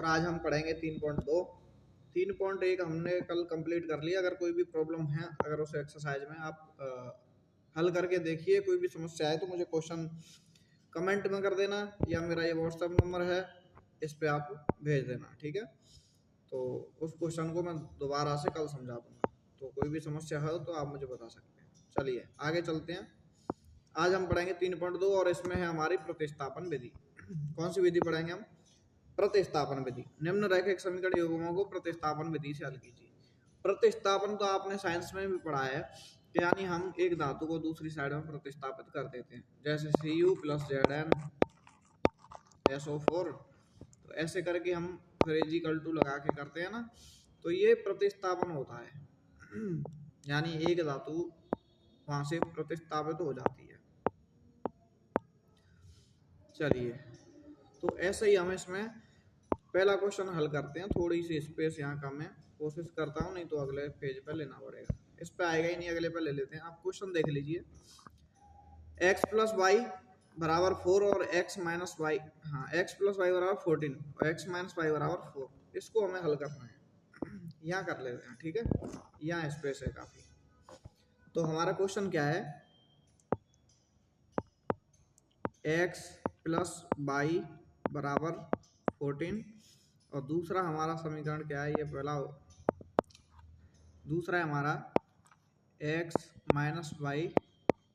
और आज हम पढ़ेंगे 3.2। 3.1 हमने कल कंप्लीट कर लिया। अगर कोई भी प्रॉब्लम है, अगर उस एक्सरसाइज में आप हल करके देखिए, कोई भी समस्या है तो मुझे क्वेश्चन कमेंट में कर देना, या मेरा ये व्हाट्सएप नंबर है, इस पे आप भेज देना, ठीक है। तो उस क्वेश्चन को मैं दोबारा से कल समझा दूंगा। तो कोई भी समस्या हो तो आप मुझे बता सकते हैं। चलिए आगे चलते हैं। आज हम पढ़ेंगे 3.2 और इसमें है हमारी प्रतिस्थापन विधि। कौन सी विधि पढ़ेंगे हम? प्रतिस्थापन विधि। निम्न रैखिक समीकरण युग्मों को प्रतिस्थापन विधि से हल कीजिए। प्रतिस्थापन तो आपने साइंस में भी पढ़ा है, यानी हम एक धातु को दूसरी साइड में प्रतिस्थापित कर देते हैं, जैसे Cu + Zn SO4। तो ऐसे करके हम फिर = लगा के करते हैं ना, तो ये प्रतिस्थापन होता है। यानी एक धातु वहां से प्रतिस्थापित हो जाती है। चलिए, तो ऐसे ही हम इसमें पहला क्वेश्चन हल करते हैं। थोड़ी सी स्पेस यहाँ कम है, कोशिश करता हूँ, नहीं तो अगले पेज पे लेना पड़ेगा। इस पे आएगा ही नहीं, अगले पे ले लेते हैं। आप क्वेश्चन देख लीजिए। x + y = 4 और x - y, हाँ, x + y = 14 और x - y = 4। इसको हमें हल करना है। यहाँ कर लेते हैं, ठीक है। यहाँ स्पेस है काफी। तो हमारा क्वेश्चन क्या है? x + y = 14 और दूसरा हमारा समीकरण क्या है? ये पहला, दूसरा है हमारा x - y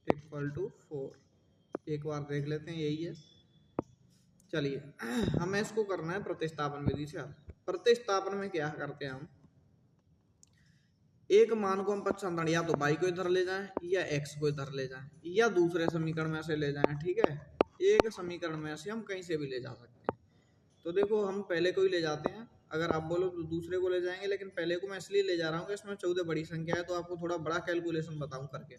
= 4। एक बार देख लेते हैं, यही है। चलिए, हमें इसको करना है प्रतिस्थापन विधि से हल। प्रतिस्थापन में क्या करते हैं हम? एक मान को हम पक्षांतर या तो y को इधर ले जाएं या x को इधर ले जाएं या दूसरे समीकरण में से ले जाएं, ठीक है। एक समीकरण में से हम कहीं से भी ले जा सकते हैं। तो देखो, हम पहले को ही ले जाते हैं। अगर आप बोलो तो दूसरे को ले जाएंगे, लेकिन पहले को मैं इसलिए ले जा रहा हूँ कि इसमें 14 बड़ी संख्या है, तो आपको थोड़ा बड़ा कैलकुलेशन बताऊं करके।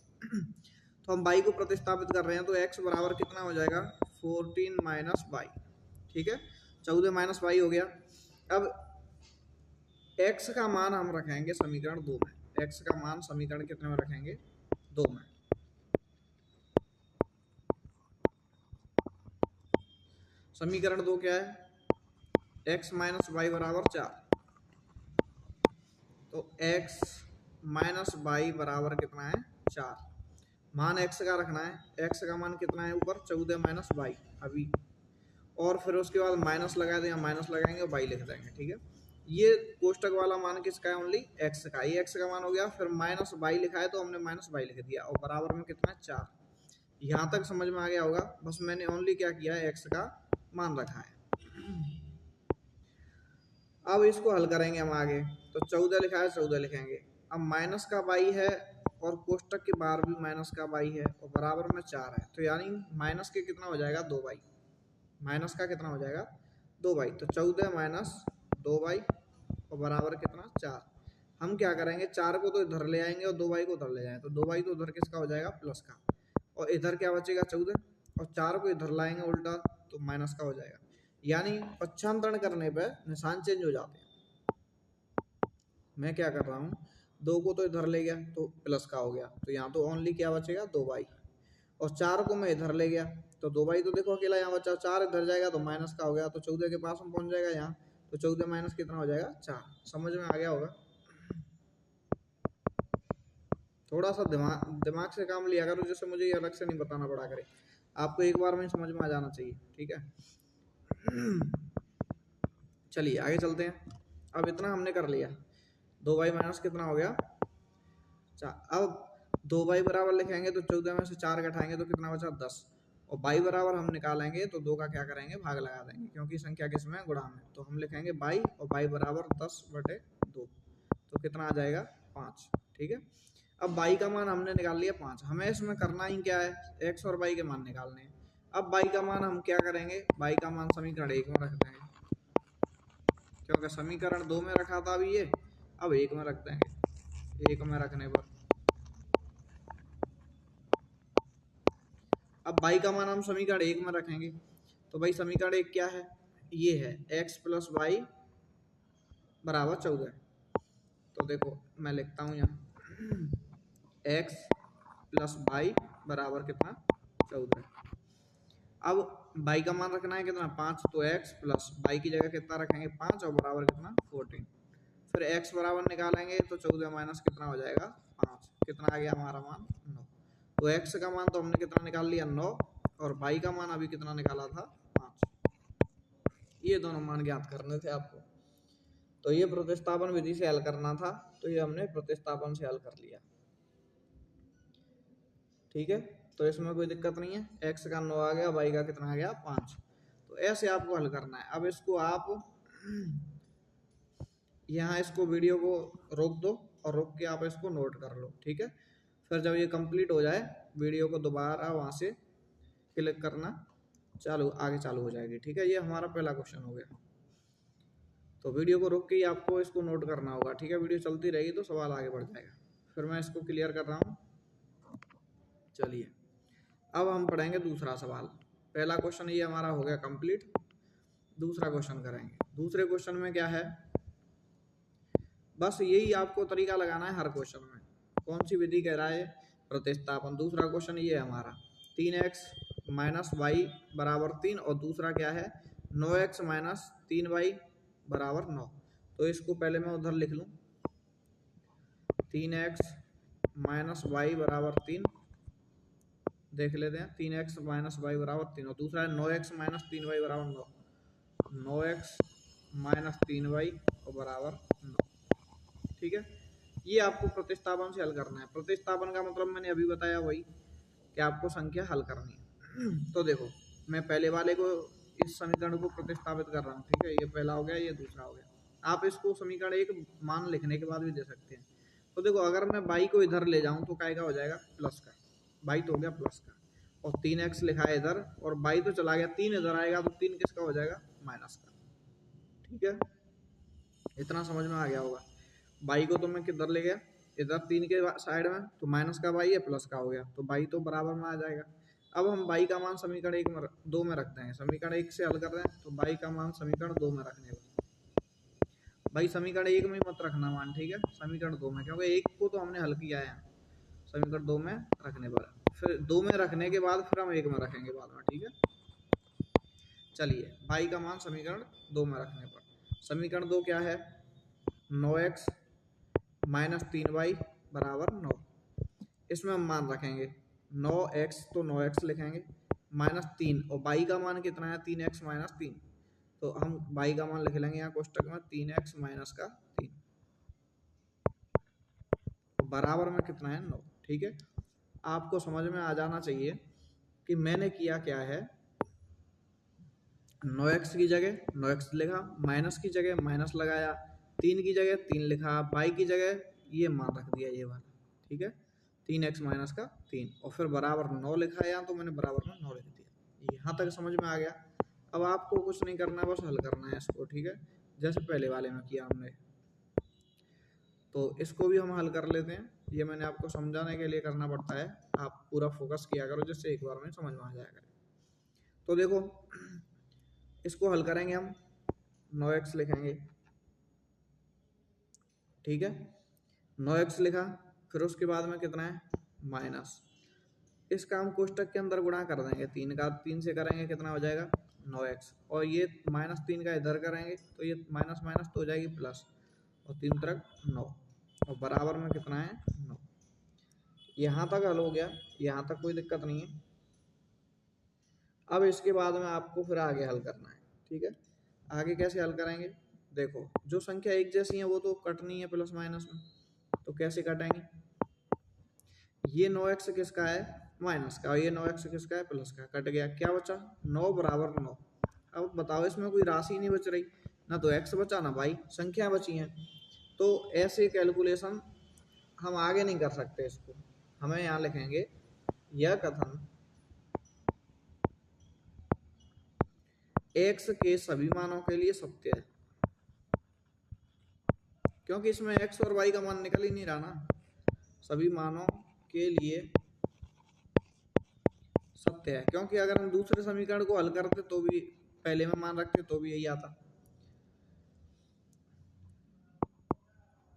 तो हम y को प्रतिस्थापित कर रहे हैं, तो x बराबर कितना हो जाएगा? 14 - y, ठीक है। 14 - y हो गया। अब x का मान हम रखेंगे समीकरण 2 में। x का मान समीकरण कितने में रखेंगे? 2 में। समीकरण 2 क्या है? x - y = 4। तो x - y बराबर कितना है? 4। मान x का रखना है। x का मान कितना है ऊपर? 14 - y अभी, और फिर उसके बाद माइनस लगा दें, या माइनस लगाएंगे और y लिख देंगे, ठीक है। ये कोष्टक वाला मान किसका है? ओनली x का। ये x का मान हो गया। फिर -y लिखा है तो हमने -y लिख दिया, और बराबर में कितना है? 4। यहाँ तक समझ में आ गया होगा। बस मैंने ओनली क्या किया है? x का मान रखा है। अब इसको हल करेंगे हम आगे। तो 14 लिखा है, 14 लिखेंगे। अब माइनस का y है और कोष्टक के बाहर भी माइनस का y है और बराबर में 4 है, तो यानी माइनस के कितना हो जाएगा? 2y। माइनस का कितना हो जाएगा? 2y। तो 14 - 2y और बराबर कितना? 4। हम क्या करेंगे? 4 को तो इधर ले आएंगे और 2y को उधर ले जाएंगे, तो 2y तो उधर किसका हो जाएगा? प्लस का। और इधर क्या बचेगा? 14। और 4 को इधर लाएंगे उल्टा, तो माइनस का हो जाएगा। यानी पक्षांतरण करने पर निशान चेंज हो जाते हैं। मैं क्या कर रहा हूँ? 2 को तो इधर ले गया तो प्लस का हो गया, तो यहाँ तो ओनली क्या बचेगा? 2y। और 4 को मैं इधर ले गया तो 2y तो देखो अकेला यहाँ बचा। 4 इधर जाएगा तो माइनस का हो गया, तो 14 के पास हम पहुंच जाएगा यहाँ। तो 14 माइनस कितना हो जाएगा? 4। समझ में आ गया होगा। थोड़ा सा दिमाग से काम लिया करो, जैसे मुझे ये अलग से नहीं बताना पड़ा करे। आपको एक बार में समझ में आ जाना चाहिए, ठीक है। चलिए आगे चलते हैं। अब इतना हमने कर लिया। 2y माइनस कितना हो गया? 4। अब 2y बराबर लिखेंगे तो 14 में से 4 घटाएंगे तो कितना बचा? 10। और y बराबर हम निकालेंगे तो 2 का क्या करेंगे? भाग लगा देंगे, क्योंकि संख्या किसमें? गुणा में। तो हम लिखेंगे y, और y बराबर 10/2। तो कितना आ जाएगा? 5, ठीक है। अब y का मान हमने निकाल लिया 5। हमें इसमें करना ही क्या है? x और y के मान निकालने हैं। अब y का मान हम क्या करेंगे? y का मान समीकरण 1 में रख देंगे, क्योंकि समीकरण 2 में रखा था अभी ये, अब 1 में रख देंगे। 1 में रखने पर अब y का मान हम समीकरण 1 में रखेंगे। तो भाई समीकरण 1 क्या है? ये है x + y = 14। तो देखो मैं लिखता हूँ यहाँ x + y बराबर कितना? 14। अब बाई का मान रखना है कितना 5, तो x प्लस बाई की जगह कितना रखेंगे 5 और बराबर कितना 14। फिर x बराबर निकालेंगे तो 14 माइनस कितना हो जाएगा 5, कितना आ गया हमारा मान 9। तो x का मान तो हमने कितना निकाल लिया 9 और बाई का मान अभी कितना निकाला था 5। ये दोनों मान ज्ञात करने थे आपको। तो ये प्रतिस्थापन विधि से हल करना था, तो ये हमने प्रतिस्थापन से हल कर लिया। ठीक है, तो इसमें कोई दिक्कत नहीं है। x का 9 आ गया, y का कितना आ गया 5। तो ऐसे आपको हल करना है। अब इसको आप यहाँ इसको वीडियो को रोक दो और रोक के आप इसको नोट कर लो। ठीक है, फिर जब ये कंप्लीट हो जाए वीडियो को दोबारा वहाँ से क्लिक करना, आगे चालू हो जाएगी। ठीक है, ये हमारा पहला क्वेश्चन हो गया। तो वीडियो को रोक के ही आपको इसको नोट करना होगा। ठीक है, वीडियो चलती रहेगी तो सवाल आगे बढ़ जाएगा। फिर मैं इसको क्लियर कर रहा हूँ। चलिए, अब हम पढ़ेंगे दूसरा सवाल। पहला क्वेश्चन ये हमारा हो गया कंप्लीट। दूसरा क्वेश्चन करेंगे। दूसरे क्वेश्चन में क्या है, बस यही आपको तरीका लगाना है हर क्वेश्चन में। कौन सी विधि कह रहा है, प्रतिस्थापन। दूसरा क्वेश्चन ये है हमारा 3x माइनस वाई बराबर 3 और दूसरा क्या है 9x माइनस 3y बराबर 9। तो इसको पहले मैं उधर लिख लूँ, 3x माइनस वाई बराबर 3, देख लेते हैं 3x माइनस वाई बराबर 3 और दूसरा है 9x माइनस 3y बराबर 9, 9x माइनस 3y और बराबर 9। ठीक है, ये आपको प्रतिस्थापन से हल करना है। प्रतिस्थापन का मतलब मैंने अभी बताया वही कि आपको संख्या हल करनी है। तो देखो, मैं पहले वाले को इस समीकरण को प्रतिस्थापित कर रहा हूँ। ठीक है, ये पहला हो गया, ये दूसरा हो गया। आप इसको समीकरण एक मान लिखने के बाद भी दे सकते हैं। तो देखो, अगर मैं बाई को इधर ले जाऊँ तो काय का हो जाएगा प्लस का, बाई तो हो गया प्लस का, और 3x लिखा है इधर और बाई तो चला गया, 3 इधर आएगा तो 3 किसका हो जाएगा माइनस का। ठीक है, इतना समझ में आ गया होगा। बाई को तो मैं किधर ले गया, इधर 3 के साइड में, तो माइनस का बाई है प्लस का हो गया, तो बाई तो बराबर में आ जाएगा। अब हम बाई का मान समीकरण 2 में रखते हैं। समीकरण 1 से हल कर रहे हैं तो बाई का मान समीकरण 2 में रखने पर, भाई समीकरण 1 में मत रखना मान, ठीक है, समीकरण 2 में, क्योंकि 1 को तो हमने हल किया है। समीकरण 2 में रखने पर, फिर 2 में रखने के बाद फिर हम 1 में रखेंगे बाद में। ठीक है, चलिए, बाई का मान समीकरण 2 में रखने पर, समीकरण 2 क्या है 9x माइनस 3y बराबर 9। इसमें हम मान रखेंगे 9x, तो 9x लिखेंगे माइनस 3, और बाई का मान कितना है 3x माइनस 3, तो हम बाई का मान लिख लेंगे यहाँ कोष्टक में 3x माइनस का 3 बराबर में कितना है 9। ठीक है, आपको समझ में आ जाना चाहिए कि मैंने किया क्या है, 9x की जगह 9x लिखा, माइनस की जगह माइनस लगाया, 3 की जगह 3 लिखा, बाई की जगह ये मान रख दिया ये वाला। ठीक है, 3x माइनस का 3 और फिर बराबर 9 लिखा, यहाँ तो मैंने बराबर में 9 लिख दिया। यहाँ तक समझ में आ गया। अब आपको कुछ नहीं करना है, बस हल करना है इसको। ठीक है, जैसे पहले वाले में किया हमने, तो इसको भी हम हल कर लेते हैं। ये मैंने आपको समझाने के लिए करना पड़ता है, आप पूरा फोकस किया करो जिससे एक बार में समझ में आ जाएगा। तो देखो, इसको हल करेंगे हम, 9x लिखेंगे। ठीक है, 9x लिखा, फिर उसके बाद में कितना है माइनस, इसका हम कोष्टक के अंदर गुणा कर देंगे, 3 का 3 से करेंगे कितना हो जाएगा 9x, और ये माइनस 3 का इधर करेंगे तो ये माइनस माइनस तो हो जाएगी प्लस, और 3 तरफ 9 और बराबर में कितना है 9। यहाँ तक हल हो गया, यहाँ तक कोई दिक्कत नहीं है। अब इसके बाद में आपको फिर आगे हल करना है। ठीक है, आगे कैसे हल करेंगे, देखो जो संख्या एक जैसी है वो तो कटनी है प्लस माइनस में, तो कैसे काटेंगे, ये 9x किसका है माइनस का और ये 9x किसका है प्लस का, कट गया, क्या बचा 9 बराबर 9। अब बताओ, इसमें कोई राशि नहीं बच रही, ना तो x बचा ना y, संख्या बची है। तो ऐसे कैलकुलेशन हम आगे नहीं कर सकते इसको, हमें यहाँ लिखेंगे यह कथन x के सभी मानों के लिए सत्य है, क्योंकि इसमें x और y का मान निकल ही नहीं रहा ना, सभी मानों के लिए सत्य है। क्योंकि अगर हम दूसरे समीकरण को हल करते तो भी पहले में मान रखते तो भी यही आता,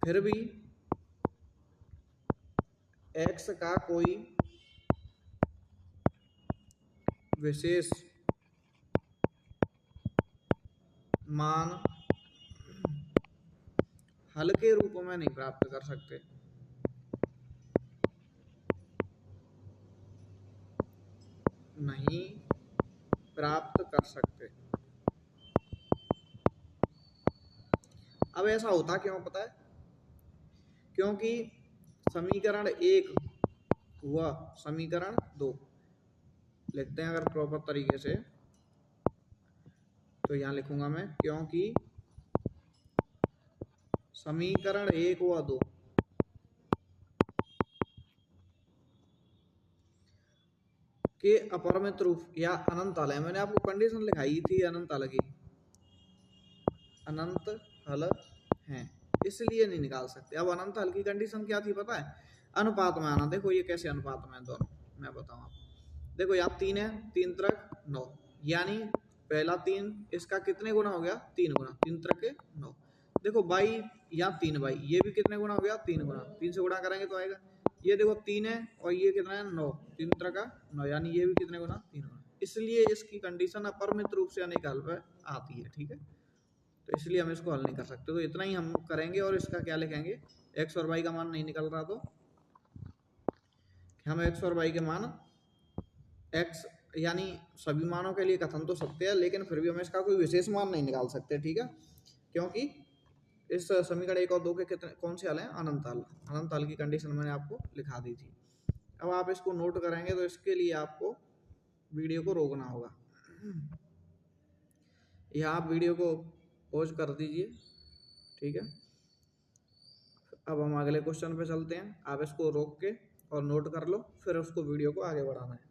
फिर भी x का कोई विशेष मान हल के रूप में नहीं प्राप्त कर सकते। नहीं प्राप्त कर सकते। अब ऐसा होता क्यों पता है? क्योंकि समीकरण 1 हुआ समीकरण 2 लिखते हैं अगर प्रॉपर तरीके से, तो यहां लिखूंगा मैं क्योंकि समीकरण 1 व 2 के अपरिमित रूप या अनंत हल है। मैंने आपको कंडीशन लिखाई थी अनंत हल की, अनंत हल है, इसलिए नहीं निकाल सकते। अब अनंत हल की कंडीशन क्या थी पता है? अनुपात में आना। देखो ये कैसे अनुपात में दोनों, मैं बताऊं आपको। देखो यहाँ 3 है, 3 त्रिक 9, यानी पहला 3 इसका कितने गुना हो गया? 3 गुना, 3 त्रिक 9। देखो बाई यहाँ 3 बाई, ये भी कितने गुना हो गया? 3 गुना, 3 से गुणा करेंगे तो आएगा। ये देखो 3 है और ये कितना है? 9, 3 त्रिक 9, यानी ये भी कितने गुना? 3 गुना। इसलिए इसकी कंडीशन अपरिमित रूप से अनेक हल पर आती है। ठीक है, तो इसलिए हम इसको हल नहीं कर सकते। तो इतना ही हम करेंगे और इसका क्या लिखेंगे? एक्स और वाई का मान नहीं निकल रहा तो हम एक्स और वाई के मान एक्स यानी सभी मानों के लिए कथन तो सत्य है, लेकिन फिर भी हम इसका कोई विशेष मान नहीं निकाल सकते। ठीक है, क्योंकि इस समीकरण 1 और 2 के कितने कौन से हल हैं? अनंत हल। अनंत हल की कंडीशन मैंने आपको लिखा दी थी। अब आप इसको नोट करेंगे तो इसके लिए आपको वीडियो को रोकना होगा। यहाँ आप वीडियो को पॉज कर दीजिए। ठीक है, अब हम अगले क्वेश्चन पे चलते हैं। आप इसको रोक के और नोट कर लो, फिर उसको वीडियो को आगे बढ़ाना है।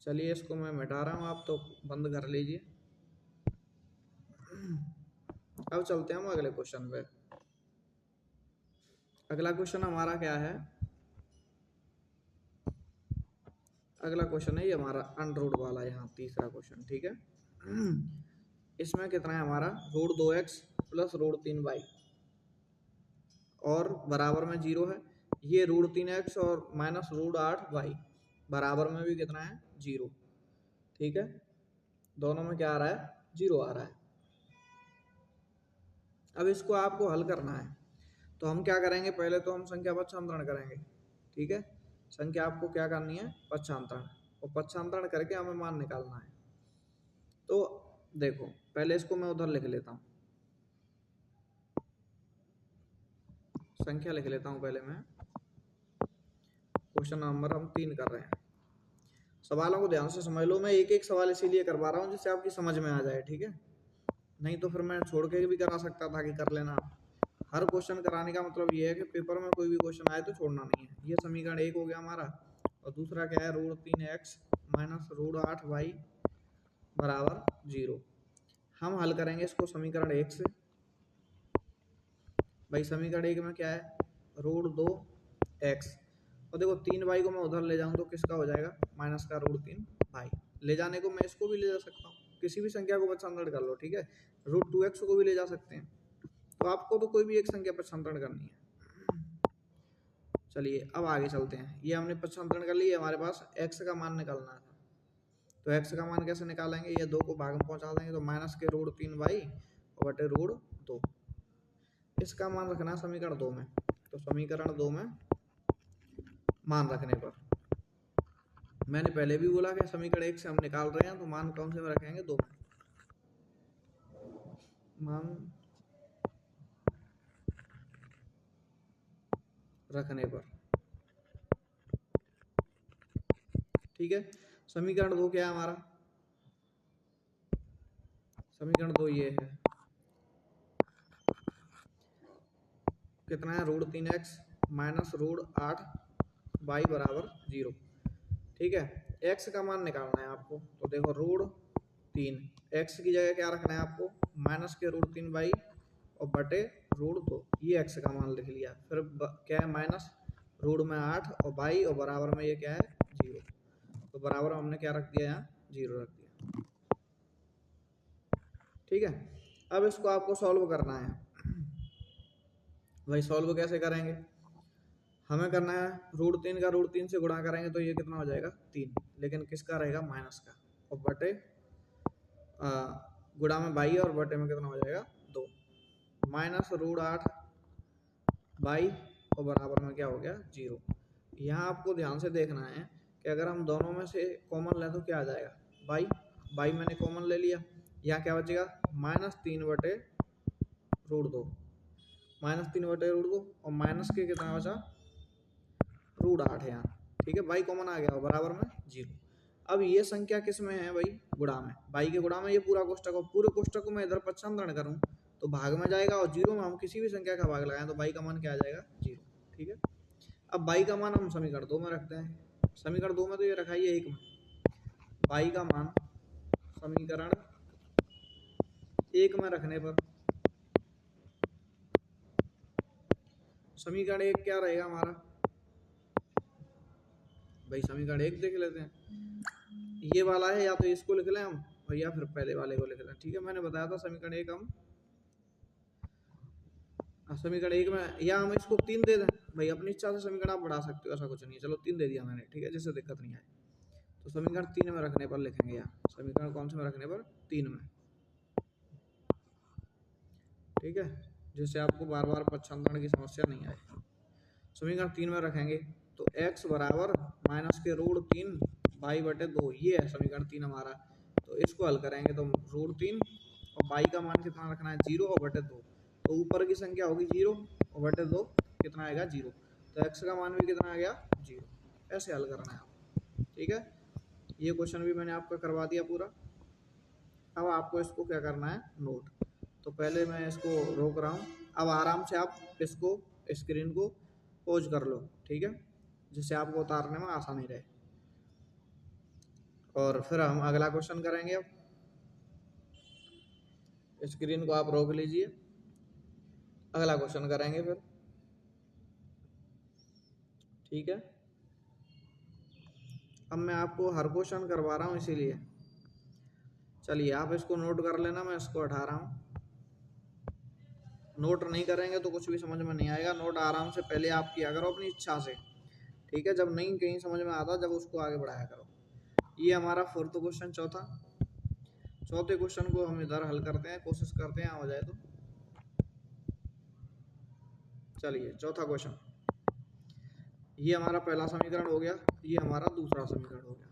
चलिए इसको मैं मिटा रहा हूँ, आप तो बंद कर लीजिए। अब चलते हैं हम अगले क्वेश्चन पे। अगला क्वेश्चन हमारा क्या है? अगला क्वेश्चन है ये हमारा अनरूट वाला, यहाँ तीसरा क्वेश्चन। ठीक है, इसमें कितना है हमारा? Root 2x plus root 3y और बराबर में 0 है। ये रूट 3x और माइनस रूट 8y बराबर में भी कितना है? 0। ठीक है, दोनों में क्या आ रहा है? 0 आ रहा है। अब इसको आपको हल करना है, तो हम क्या करेंगे? पहले तो हम संख्या पक्षांतरण करेंगे। ठीक है, संख्या आपको क्या करनी है? पक्षांतरण, और पक्षांतरण करके हमें मान निकालना है। तो देखो पहले इसको मैं उधर लिख लेता हूँ, संख्या लिख लेता हूँ पहले मैं। क्वेश्चन नंबर हम 3 कर रहे हैं। सवालों को ध्यान से समझ लो, मैं एक एक सवाल इसीलिए करवा रहा हूँ जिससे आपकी समझ में आ जाए। ठीक है, नहीं तो फिर मैं छोड़ के भी करा सकता था कि कर लेना। हर क्वेश्चन कराने का मतलब ये है कि पेपर में कोई भी क्वेश्चन आए तो छोड़ना नहीं है। ये समीकरण 1 हो गया हमारा, और दूसरा क्या है? Root 3x minus root 8y बराबर 0। हम हल करेंगे इसको समीकरण 1 से। भाई समीकरण 1 में क्या है? रूट 2x, और देखो 3y को मैं उधर ले जाऊँ तो किसका हो जाएगा? माइनस का रूट 3y। ले जाने को मैं इसको भी ले जा सकता हूँ, किसी भी संख्या को पक्षांतरण कर लो। ठीक है, रूट 2x को भी ले जा सकते हैं। तो आपको तो कोई भी एक संख्या पक्षांतरण करनी है। चलिए अब आगे चलते हैं। ये हमने पक्षांतरण कर लिया, हमारे पास x का मान निकालना था। तो x का मान कैसे निकालेंगे? ये 2 को भाग में पहुंचा देंगे, तो माइनस के रूट 3y और बटे रूट 2। इसका मान रखना है समीकरण 2 में। तो समीकरण 2 में मान रखने पर, मैंने पहले भी बोला कि समीकरण 1 से हम निकाल रहे हैं, तो मान कौन से में रखेंगे? 2 में। मान रखने पर। ठीक है, समीकरण 2 क्या है हमारा? समीकरण 2 ये है, कितना है? Root 3x minus root 8y बराबर 0। ठीक है, x का मान निकालना है आपको। तो देखो रूट 3, x की जगह क्या रखना है आपको? माइनस के रूट 3y और बटे रूट 2, ये x का मान लिख लिया। फिर क्या है? माइनस रूट में 8 और y, और बराबर में ये क्या है? 0। तो बराबर हमने क्या रख दिया? यहाँ 0 रख दिया। ठीक है, अब इसको आपको सॉल्व करना है। भाई सॉल्व कैसे करेंगे? हमें करना है रूट 3 से गुणा करेंगे तो ये कितना हो जाएगा? 3, लेकिन किसका रहेगा? माइनस का, और बटे गुणा में बाई और बटे में कितना हो जाएगा 2 माइनस रूट 8 बाई और बराबर में क्या हो गया 0। यहाँ आपको ध्यान से देखना है कि अगर हम दोनों में से कॉमन लें तो क्या आ जाएगा बाई, बाई मैंने कॉमन ले लिया, यहाँ क्या बचेगा -3/√2 -3/√2 और माइनस के कितना बचा √8 है यहाँ, ठीक है। बाई कॉमन आ गया और बराबर में 0। अब ये संख्या किस में है भाई गुणा में, बाई के गुणा में ये पूरा कोष्टक, और पूरे कोष्टक को मैं इधर पक्षांतरण करूँ तो भाग में जाएगा और 0 में हम किसी भी संख्या का भाग लगाएं तो बाई का मान क्या आ जाएगा 0, ठीक है। अब बाई का मान हम समीकरण 2 में रखते हैं, समीकरण 2 में तो ये रखा ही है 1 में, बाई का मान समीकरण 1 में रखने पर समीकरण 1 क्या रहेगा हमारा भाई, समीकरण 1 देख लेते हैं, ये वाला है, या तो इसको लिख लें हम और या फिर पहले वाले को लिख लें, ठीक है। मैंने बताया था समीकरण 1 हम समीकरण 1 में, या हम इसको 3 दे दें भाई, अपनी इच्छा से समीकरण आप बढ़ा सकते हो, ऐसा कुछ नहीं है, चलो 3 दे दिया मैंने, ठीक है, जिससे दिक्कत नहीं आए। तो समीकरण 3 में रखने पर लिखेंगे, यहाँ समीकरण कौन से में रखने पर 3 में, ठीक है, जिससे आपको बार बार पक्षांतरण की समस्या नहीं आए। समीकरण 3 में रखेंगे तो x बराबर -√3 बाई बटे 2, ये है समीकरण 3 हमारा। तो इसको हल करेंगे तो √3 और बाई का मान कितना रखना है 0 और बटे 2, तो ऊपर की संख्या होगी 0 और बटे 2 कितना आएगा 0, तो x का मान भी कितना आ गया 0। ऐसे हल करना है आप, ठीक है। ये क्वेश्चन भी मैंने आपका करवा दिया पूरा। अब आपको इसको क्या करना है नोट, तो पहले मैं इसको रोक रहा हूँ, अब आराम से आप इसको स्क्रीन को पॉज कर लो, ठीक है, जिससे आपको उतारने में आसानी रहे। और फिर हम अगला क्वेश्चन करेंगे। अब स्क्रीन को आप रोक लीजिए, अगला क्वेश्चन करेंगे फिर, ठीक है। अब मैं आपको हर क्वेश्चन करवा रहा हूँ इसीलिए, चलिए आप इसको नोट कर लेना, मैं इसको हटा रहा हूँ। नोट नहीं करेंगे तो कुछ भी समझ में नहीं आएगा, नोट आराम से पहले आप किया करो अपनी इच्छा से, ठीक है। जब नहीं कहीं समझ में आता जब उसको आगे बढ़ाया करो। ये हमारा 4th क्वेश्चन, चौथे क्वेश्चन को हम इधर हल करते हैं, कोशिश करते हैं हो जाए तो। चलिए चौथा क्वेश्चन, ये हमारा पहला समीकरण हो गया, ये हमारा दूसरा समीकरण हो गया।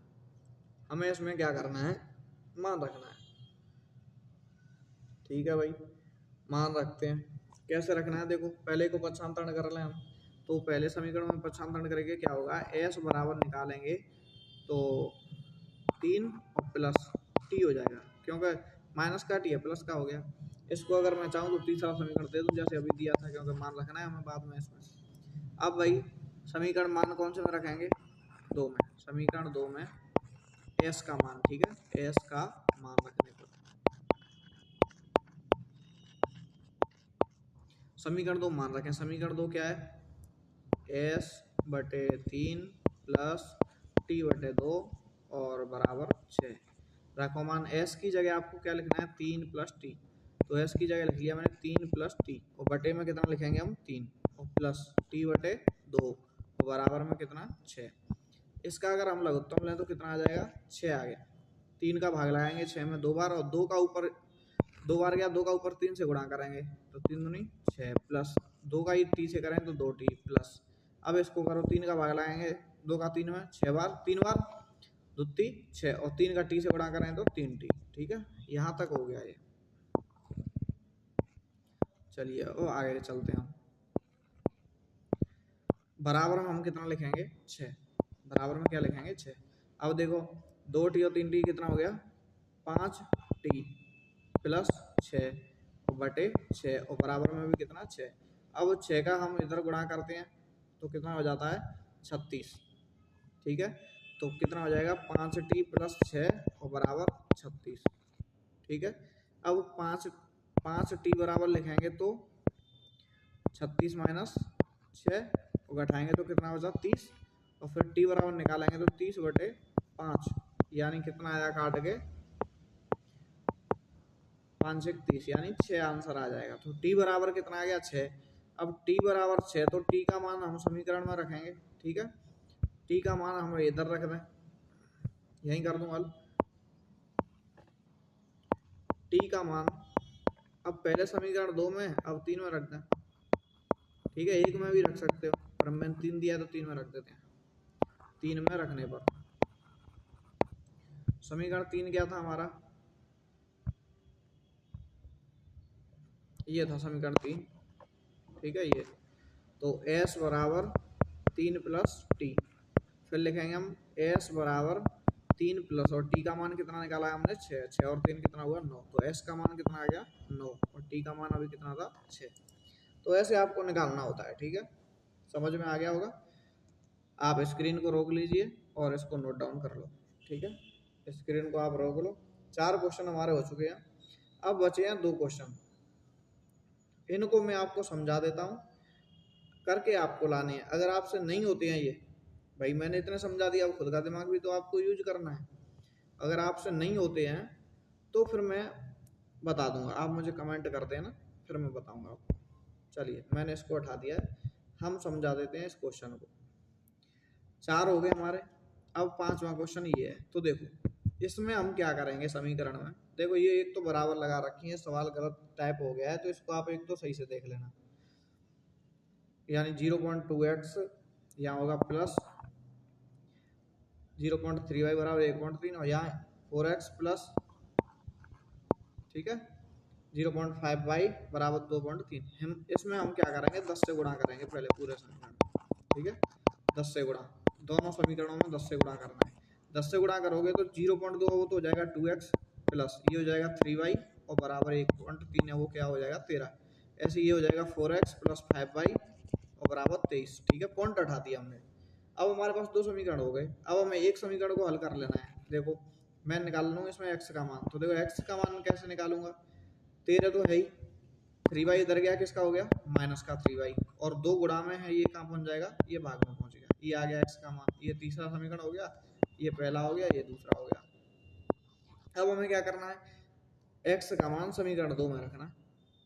हमें इसमें क्या करना है मान रखना है, ठीक है भाई। मान रखते हैं, कैसे रखना है देखो, पहले को पक्षांतरण कर लें हम, तो पहले समीकरण में पक्षांतरण करेंगे क्या होगा, s बराबर निकालेंगे तो 3 और प्लस t हो जाएगा, क्योंकि माइनस का t है प्लस का हो गया। इसको अगर मैं चाहूँ तो तीसरा समीकरण दे दूँ जैसे अभी दिया था, क्योंकि मान रखना है हमें बाद में इसमें। अब भाई समीकरण मान कौन से में रखेंगे 2 में, समीकरण 2 में s का मान, ठीक है, s का मान रखने पर समीकरण 2 मान रखें, समीकरण 2 क्या है s/3 प्लस t/2 और बराबर 6। रखो मान, s की जगह आपको क्या लिखना है 3 प्लस टी, तो s की जगह लिख लिया मैंने 3 प्लस टी, और बटे में कितना लिखेंगे हम 3 और प्लस t/2 और बराबर में कितना 6। इसका अगर हम लघुत्तम लें तो कितना आ जाएगा 6 आ गया, 3 का भाग लगाएंगे 6 में 2 बार, और 2 का ऊपर 2 बार गया, 2 का ऊपर 3 से गुणा करेंगे तो 3 दूनी 6 प्लस 2 का ही टी से करेंगे तो 2t प्लस, अब इसको करो 3 का भाग लगाएंगे 2 का 3 में 6 बार, 3 बार 2 3 6 और 3 का टी से गुणा करें तो 3t, ठीक है। यहाँ तक हो गया ये। चलिए और आगे चलते हैं, बराबर में हम कितना लिखेंगे 6, बराबर में क्या लिखेंगे 6। अब देखो 2t और 3t कितना हो गया 5t प्लस 6 और बटे 6 और बराबर में भी कितना 6। अब 6 का हम इधर गुणा करते हैं तो कितना हो जाता है 36, ठीक है। तो कितना हो जाएगा 5t प्लस 6 और बराबर 36, ठीक है। अब 5t बराबर लिखेंगे तो 36 माइनस 6 और घटाएंगे तो कितना हो जाता 30, और फिर t बराबर निकालेंगे तो 30/5, यानी कितना आया काट के 5 1 30, यानी 6 आंसर आ जाएगा। तो t बराबर कितना आ गया 6। अब t बराबर 6 तो t का मान हम समीकरण में रखेंगे, ठीक है, t का मान हम इधर रख दें, यहीं कर दूं हल। टी का मान अब पहले समीकरण 2 में, अब 3 में रख दें। ठीक है, 1 में भी रख सकते हो, पर मैंने 3 दिया तो 3 में रख देते हैं। 3 में रखने पर समीकरण 3 क्या था हमारा, ये था समीकरण 3। ठीक है, ये तो s बराबर 3 प्लस टी, फिर लिखेंगे हम s बराबर 3 प्लस, और t का मान कितना निकाला है हमने 6, 6 और 3 कितना हुआ 9, तो s का मान कितना आ गया 9 और t का मान अभी कितना था 6। तो ऐसे आपको निकालना होता है। ठीक है, समझ में आ गया होगा। आप स्क्रीन को रोक लीजिए और इसको नोट डाउन कर लो। ठीक है, स्क्रीन को आप रोक लो। 4 क्वेश्चन हमारे हो चुके हैं, अब बचे हैं 2 क्वेश्चन। इनको मैं आपको समझा देता हूँ, करके आपको लाने हैं। अगर आपसे नहीं होते हैं ये, भाई मैंने इतने समझा दिया, अब खुद का दिमाग भी तो आपको यूज करना है। अगर आपसे नहीं होते हैं तो फिर मैं बता दूंगा, आप मुझे कमेंट कर देना, फिर मैं बताऊंगा आपको। चलिए, मैंने इसको हटा दिया है, हम समझा देते हैं इस क्वेश्चन को। 4 हो गए हमारे, अब 5वां क्वेश्चन ये है। तो देखो इसमें हम क्या करेंगे समीकरण में, देखो ये एक तो बराबर लगा रखी है, सवाल गलत टाइप हो गया है, तो इसको आप एक तो सही से देख लेना। यानी 0.2x यहाँ होगा प्लस 0.3y बराबर 1.3, और यहाँ 4x प्लस, ठीक है, 0.5y बराबर 2.3। हम इसमें हम क्या करेंगे, 10 से गुणा करेंगे पहले पूरे समीकरण। ठीक है, 10 से गुणा, दोनों समीकरणों में 10 से गुणा करना है। 10 से गुणा करोगे तो 0.2 वो तो हो जाएगा 2x प्लस ये हो जाएगा 3y और बराबर 1.3 है, वो क्या हो जाएगा 13। ऐसे ये हो जाएगा 4x प्लस 5y और बराबर 23। ठीक है, पॉइंट हटा दिया हमने। अब हमारे पास 2 समीकरण हो गए, अब हमें एक समीकरण को हल कर लेना है। देखो मैं निकाल लूँगा इसमें x का मान, तो देखो x का मान कैसे निकालूंगा, 13 तो है ही, 3y इधर गया, किसका हो गया माइनस का 3y, और 2 गुणा में है, ये कहाँ पहुंच जाएगा, ये भाग में पहुंच गया, ये आ गया x का मान। ये तीसरा समीकरण हो गया, ये पहला हो गया, ये दूसरा हो गया। अब हमें क्या करना है, x का मान समीकरण 2 में रखना,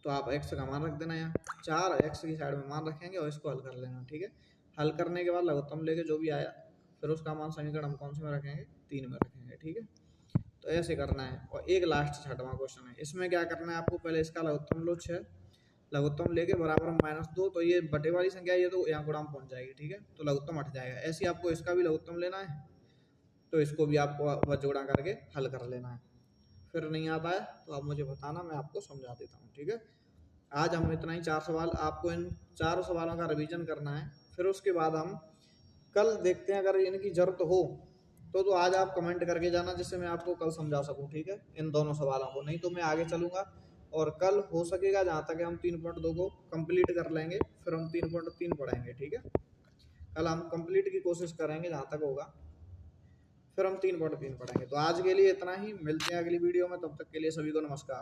तो आप x का मान रख देना, यहाँ 4x की साइड में मान रखेंगे और इसको हल कर लेना। ठीक है, हल करने के बाद लघुत्तम लेके जो भी आया, फिर उसका मान समीकरण हम कौन से में रखेंगे, 3 में रखेंगे। ठीक है, तो ऐसे करना है। और एक लास्ट 6वां क्वेश्चन है, इसमें क्या करना है आपको, पहले इसका लघुत्तम लो 6, लघुत्तम लेके बराबर -2, तो ये बटे वाली संख्या ये तो यहाँ गुणा में पहुंच जाएगी। ठीक है, तो लघुत्तम हट जाएगा। ऐसे आपको इसका भी लघुत्तम लेना है, तो इसको भी आपको जोड़ा करके हल कर लेना है। फिर नहीं आता है तो आप मुझे बताना, मैं आपको समझा देता हूँ। ठीक है, आज हम इतना ही 4 सवाल, आपको इन 4 सवालों का रिवीजन करना है। फिर उसके बाद हम कल देखते हैं, अगर इनकी जरूरत हो तो आज आप कमेंट करके जाना, जिससे मैं आपको कल समझा सकूं। ठीक है, इन दोनों सवालों को, नहीं तो मैं आगे चलूंगा और कल हो सकेगा जहाँ तक हम 3.2 को कंप्लीट कर लेंगे, फिर हम 3.3 पढ़ेंगे। ठीक है, कल हम कंप्लीट की कोशिश करेंगे जहाँ तक होगा, फिर हम 3.3 पढ़ेंगे। तो आज के लिए इतना ही, मिलते हैं अगली वीडियो में, तब तक के लिए सभी को नमस्कार।